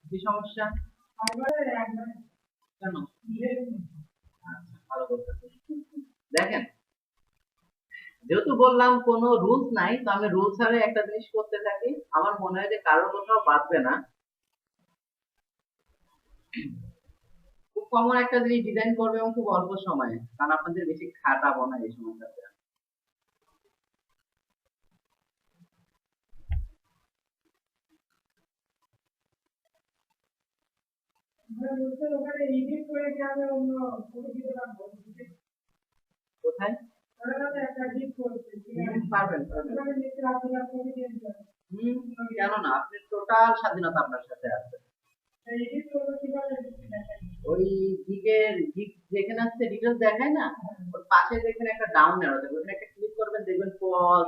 কি সমস্যা? কেন? আচ্ছা, ভালো করতেছে। দেখেন, যেহেতু বললাম কোনো রুলস নাই, তো আমি রুলস ছাড়া একটা জিনিস করতে থাকি, আমার মনে হয় যে কারোর কোথাও বাঁধবে না। খুব কমন একটা জিনিস ডিজাইন করবে এবং খুব অল্প সময়ে, কারণ আপনাদের বেশি খাটাবো না এই সময়টাতে। কোথায়? পারবেন পারবেন। কেন না, আপনি টোটাল স্বাধীনতা আপনার সাথে আছে। ওই দিকের দিক যেখানে আছে ডিটেলস দেখায় না, ওর পাশে দেখবেন একটা ডাউন অ্যারো থাকবে, ওখানে একটা ক্লিক করবেন, দেখবেন পজ,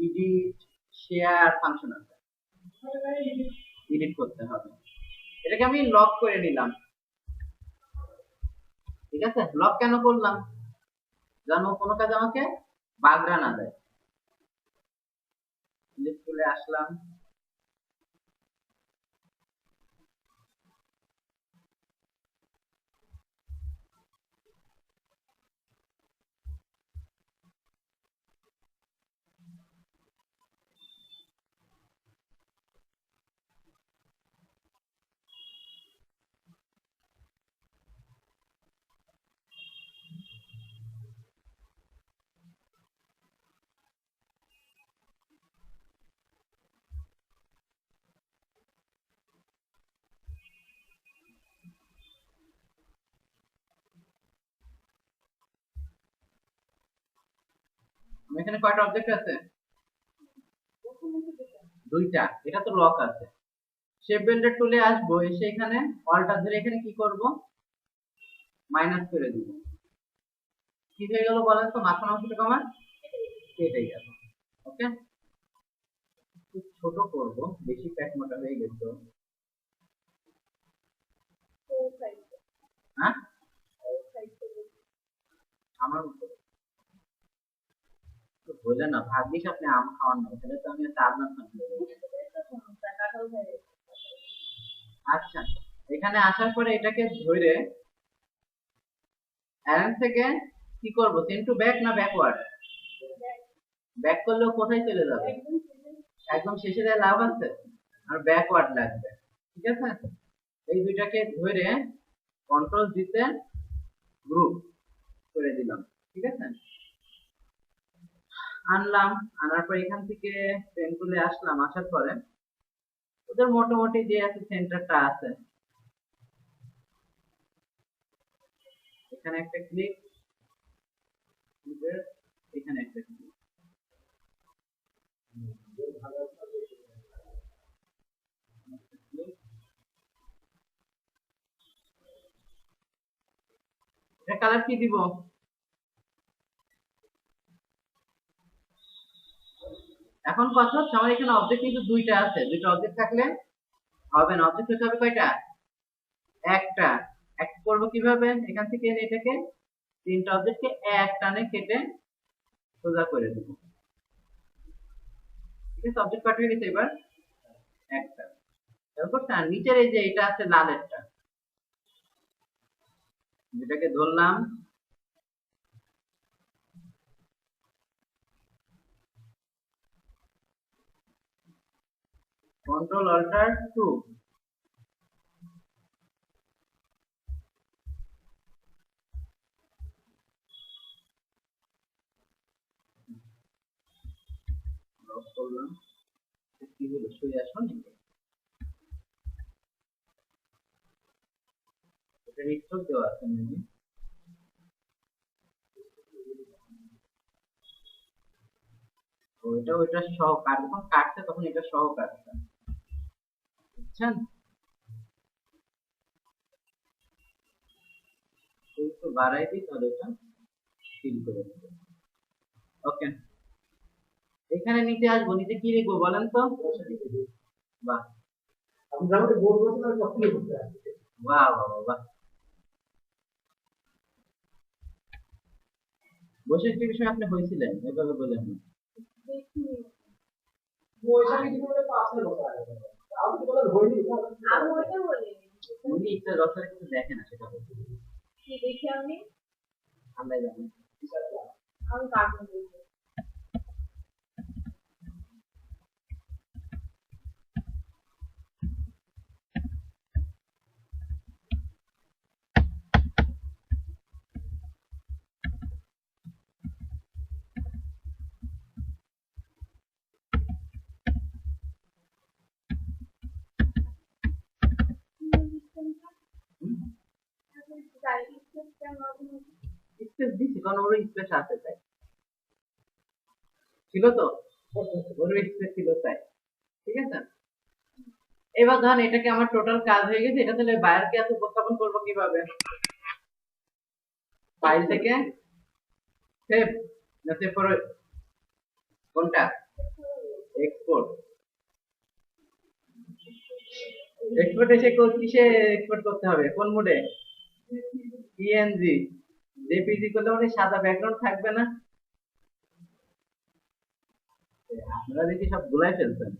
এডিট, শেয়ার ফাংশন আছে। এডিট করতে হবে। এটাকে আমি লক করে নিলাম। ঠিক আছে, লক কেন করলাম? যেন কোনো কাজ আমাকে বাগড়া না দেয়। ক্লিক করে আসলাম। এখানে কয়টা অবজেক্ট আছে? দুইটা। এটা তো লক আছে। শেপ বিল্ডার টুলে আসবো, এসে এখানে অল্টার ধরে এখানে কি করব, মাইনাস করে দিব। কি হয়ে গেল বলেন তো? মাথার অংশটা কমান কেটে গেল। ওকে, ছোট করব, বেশি প্যাক মোটা হয়ে গেছে। হ্যাঁ, আমার বললেন না ভাগ্যিস আপনি আম খাওয়ান না, তাহলে তো আমি একটা আপনার থাকলে। আচ্ছা, এখানে আসার পরে এটাকে ধরে অ্যারেঞ্জ থেকে কি করব, সেন্ড টু ব্যাক না ব্যাকওয়ার্ড? ব্যাক করলেও কোথায় চলে যাবে? একদম শেষে যায় লাভ আছে, আর ব্যাকওয়ার্ড লাগবে। ঠিক আছে, এই দুইটাকে ধরে কন্ট্রোল দিতে গ্রুপ করে দিলাম। ঠিক আছে, আনলাম, আনার পর এখান থেকে পেন টুলে আসলাম, আসার পরে ওদের মোটামুটি যে আছে সেন্টারটা আছে, এখানে একটা ক্লিক, এখানে একটা ক্লিক। এটা কালার কি দিব? এখন কথা হচ্ছে আমার এখানে অবজেক্ট কিন্তু দুইটা আছে, দুইটা অবজেক্ট থাকলে হবে না। অবজেক্ট হতে হবে কয়টা? একটা। এক করবো কিভাবে? এখান থেকে এনে এটাকে তিনটা অবজেক্টকে এক টানে কেটে সোজা করে দেবো। ঠিক আছে, অবজেক্ট কাট হয়ে গেছে। এবার একটা তারপর তার নিচের এই যে এটা আছে লালেরটা, যেটাকে ধরলাম, কন্ট্রোল অল্টার টু, লক করলাম। কি হলো, সরে আসো নাকি? এটা রিস্টোর দেওয়া আছে নাকি? ওইটা ওইটা সহ কাট, যখন কাটছে তখন এটা সহ কাটছে, বুঝছেন? একটু বাড়াই দিই, তাহলে এটা ফিল করে দেবে। ওকে, এখানে নিচে আসবো, নিচে কি লিখবো বলেন তো? বাহ, বাহ বাহ বাহ। বৈশিষ্ট্য বিষয়ে আপনি হয়েছিলেন, এভাবে বলেন না। আমি ওইটা বলি উনি একটা রসের কিছু দেখে না সেটা বলছি কি দেখি আমি আমরা জানি আমি কার্টুন দেখি স্পেস দিছি কারণ ওর স্পেস আছে তাই ছিল তো ওর স্পেস ছিল তাই ঠিক আছে এবার ধরেন এটাকে আমার টোটাল কাজ হয়ে গেছে এটা তাহলে বায়ারকে এত উপস্থাপন করবো কিভাবে ফাইল থেকে সেভ না সেভ করে কোনটা এক্সপোর্ট এক্সপোর্ট এসে কিসে এক্সপোর্ট করতে হবে কোন মোডে পিএনজি জেপিজি করলে মানে সাদা ব্যাকগ্রাউন্ড থাকবে না আপনারা দেখি সব ভুলাই ফেলছেন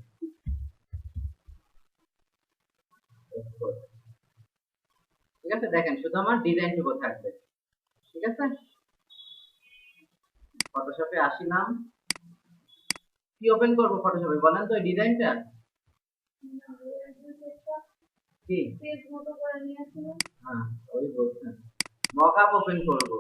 ঠিক আছে দেখেন শুধু আমার ডিজাইনটুকু থাকবে ঠিক আছে ফটোশপে আসিলাম কি ওপেন করবো ফটোশপে বলেন তো এই ডিজাইনটা কি পেজ মতো করে নিয়ে আসলো হ্যাঁ ওই বলছেন মকআপ ওপেন করব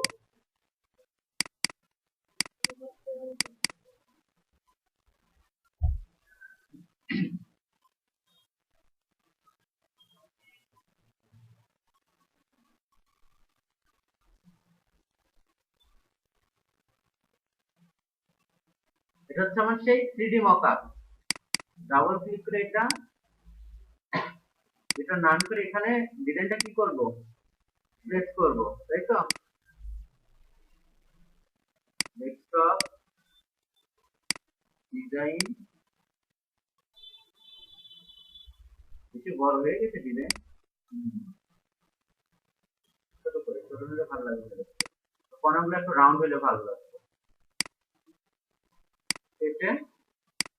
এটা হচ্ছে আমার সেই 3D মকআপ ডাবল ক্লিক করে এটা নাম করে এখানে ডিজাইনটা কি করব প্রেস করব তাই তো ডেস্কটপ ডিজাইন একটু বড় হয়ে গেছে ডিজাইন ছোট করে ছোট হলে ভালো লাগবে কর্নারগুলো একটু রাউন্ড হলে ভালো লাগবে এটা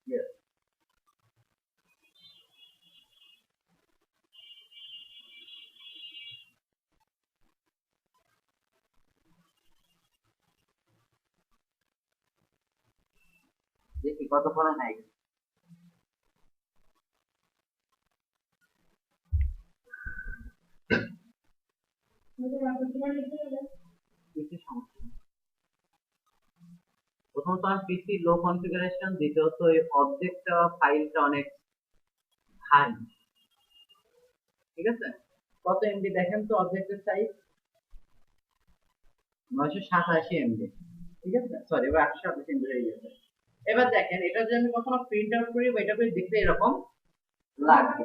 ইয়েস দেখি কত ফলে নাই কিছু সমস্যা নেই। প্রথমত আমার পিসি লো কনফিগারেশন দ্বিতীয়ত এই অবজেক্টটা ফাইলটা অনেক হাই ঠিক আছে কত এমবি দেখেন তো অবজেক্টের সাইজ 987 এমবি ঠিক আছে সরি এবার 828 এমবি হয়ে গেছে এবার দেখেন এটা যদি আমি কখনো প্রিন্ট আউট করি বা এটা করে দেখতে এরকম লাগবে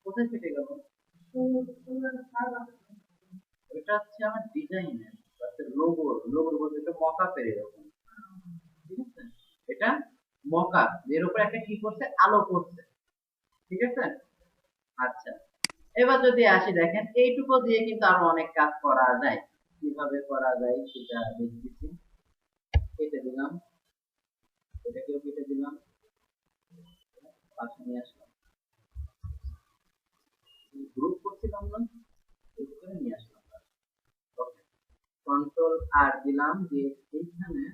কোথায় ফেটে গেল এটা হচ্ছে আমার ডিজাইনের লোগোর বলতে এটা মকআপের এরকম ঠিক আছে এটা মকআপ এর উপর একটা কি করছে আলো করছে ঠিক আছে আচ্ছা এবার যদি আসি দেখেন এইটুকু দিয়ে কিন্তু আরো অনেক কাজ করা যায় কিভাবে করা যায় সেটা দেখতেছি কেটে দিলাম এটাকেও কেটে দিলাম পাশে নিয়ে আসলাম গ্রুপ করছিলাম না গ্রুপ করে নিয়ে আসলাম ওকে কন্ট্রোল আর দিলাম যে এইখানে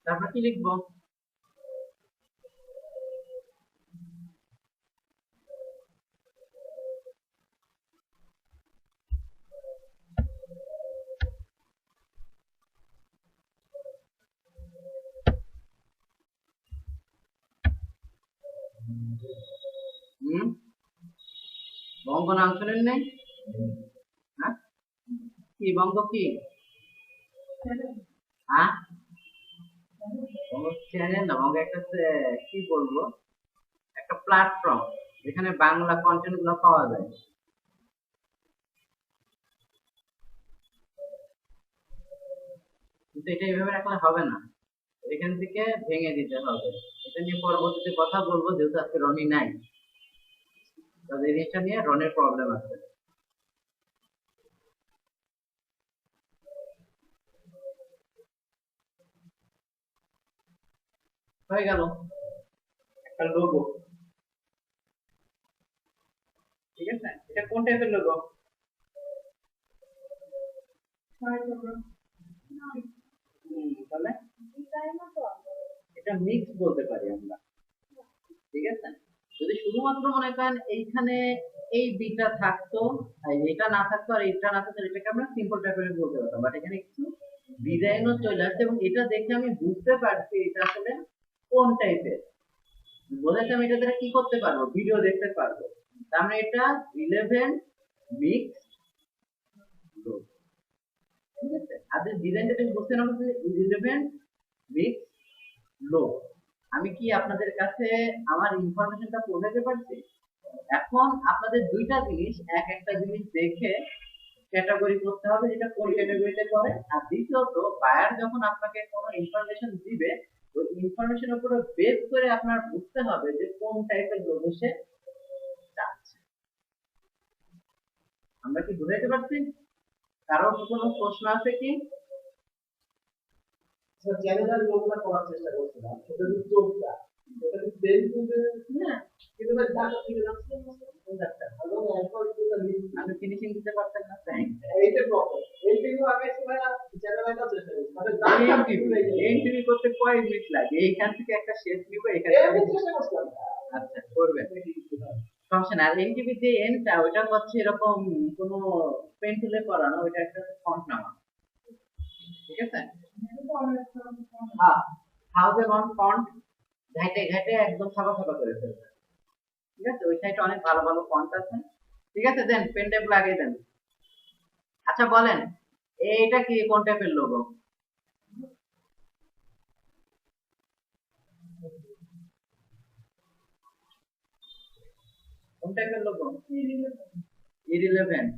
তারপর কি লিখবো হুম, বঙ্গ নাম শুনেন নাই? হ্যাঁ, কি বঙ্গ কি? হ্যাঁ, বঙ্গ চ্যানেল না, বঙ্গ একটা কি বলবো, একটা প্ল্যাটফর্ম যেখানে বাংলা কন্টেন্ট গুলো পাওয়া যায়। কিন্তু এটা এইভাবে রাখলে হবে না, এখান থেকে ভেঙে দিতে হবে। এটা নিয়ে পরবর্তীতে কথা বলবো, যেহেতু আজকে রনি নাই, তাদের এই জিনিসটা নিয়ে রনের প্রবলেম আছে। হয়ে গেল একটা লোগো। ঠিক আছে, এটা কোন টাইপের লোগো? তাহলে এটা মিক্স বলতে পারি আমরা। ঠিক আছে, যদি শুধুমাত্র মনে করেন এইখানে এই বিটা থাকতো আর এটা না থাকতো আর এটা না থাকতো, এটাকে আমরা সিম্পল টাইপের বলতে পারতাম, বাট এখানে কিছু ডিজাইনও চলে আসছে এবং এটা দেখে আমি বুঝতে পারছি এটা আসলে কোন টাইপের। বোঝাতে আমি এটা দ্বারা কি করতে পারবো, ভিডিও দেখতে পারবো। তার মানে এটা রিলেভেন্ট মিক্স। ঠিক আছে, আর ডিজাইনটা তুমি বুঝতে না পারলে রিলেভেন্ট মিক্স লো। আমি কি আপনাদের কাছে আমার ইনফরমেশনটা পৌঁছাতে পারছি? এখন আপনাদের দুইটা জিনিস, একটা জিনিস দেখে ক্যাটাগরি করতে হবে যেটা কোন ক্যাটাগরিতে পড়ে, আর দ্বিতীয়ত বায়ার যখন আপনাকে কোনো ইনফরমেশন দিবে ওই ইনফরমেশনের উপরে বেস করে আপনার বুঝতে হবে যে কোন টাইপের লোগো সে চাচ্ছে। আমরা কি বুঝাইতে পারছি? কারোর কোনো প্রশ্ন আছে কি? চ্যানেলের লোকটা করার চেষ্টা করছিলাম, সেটা যদি চোখটা ওটা কি প্লেন করবে না, কিন্তু ভাই টাকা থেকে যাচ্ছে এবং এরপর যেটা আমি ফিনিশিং দিতে পারতেন না, তাই এইটা প্রবলেম। এইটাও আমি সময় চ্যানেল একটা চেষ্টা করছি, মানে এনটিভি করতে কয় মিনিট লাগে? এইখান থেকে একটা শেপ নিব, এখান আমি থেকে চেষ্টা করছিলাম। আচ্ছা করবেন, সমস্যা না। আর এনটিভি যে এনটা ওইটা হচ্ছে এরকম কোনো পেন টুলে করানো, ওইটা একটা ফন্ট নামা। ঠিক আছে, হ্যাঁ, হাউজের অন ফন্ট ঘাটে ঘাটে একদম সাদা সাদা করে ফেলবে। ঠিক আছে, ওই সাইডে অনেক ভালো ভালো ফন্ট আছে। ঠিক আছে, দেন পেন টাইপ লাগিয়ে দেন। আচ্ছা বলেন, এইটা কি কোন টাইপের লোগো? কোন টাইপের লোগো? ইরিলেভেন্ট।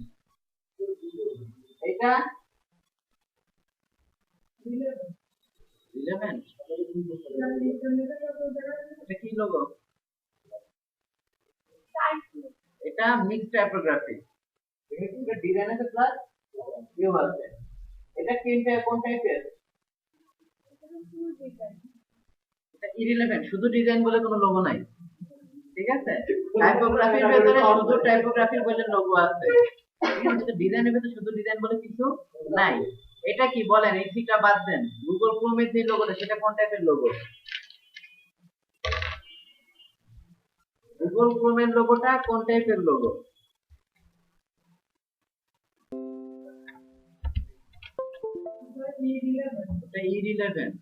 এটা রিলেভেন্ট। এটা কি লোগো? এটা মিক্সড টাইপোগ্রাফি। এটা ডিজাইন আছে প্লাস ভিউ আছে। এটা কোন টাইপের? এটা ইরিলেভেন্ট, শুধু ডিজাইন বলে কোনো লোগো নাই। ঠিক আছে, টাইপোগ্রাফির ভেতরে শুধু টাইপোগ্রাফি বলে লোগো আছে। কিন্তু ডিজাইনের ভেতরে শুধু ডিজাইন বলে কিছু নাই। এটা কি বলেন, এই থিটা বাদ দেন, গুগল ক্রোমের যে লোগোটা সেটা কোন টাইপের লোগো? গুগল ক্রোমের লোগোটা কোন টাইপের লোগো? এটা ইরিলেভেন্ট।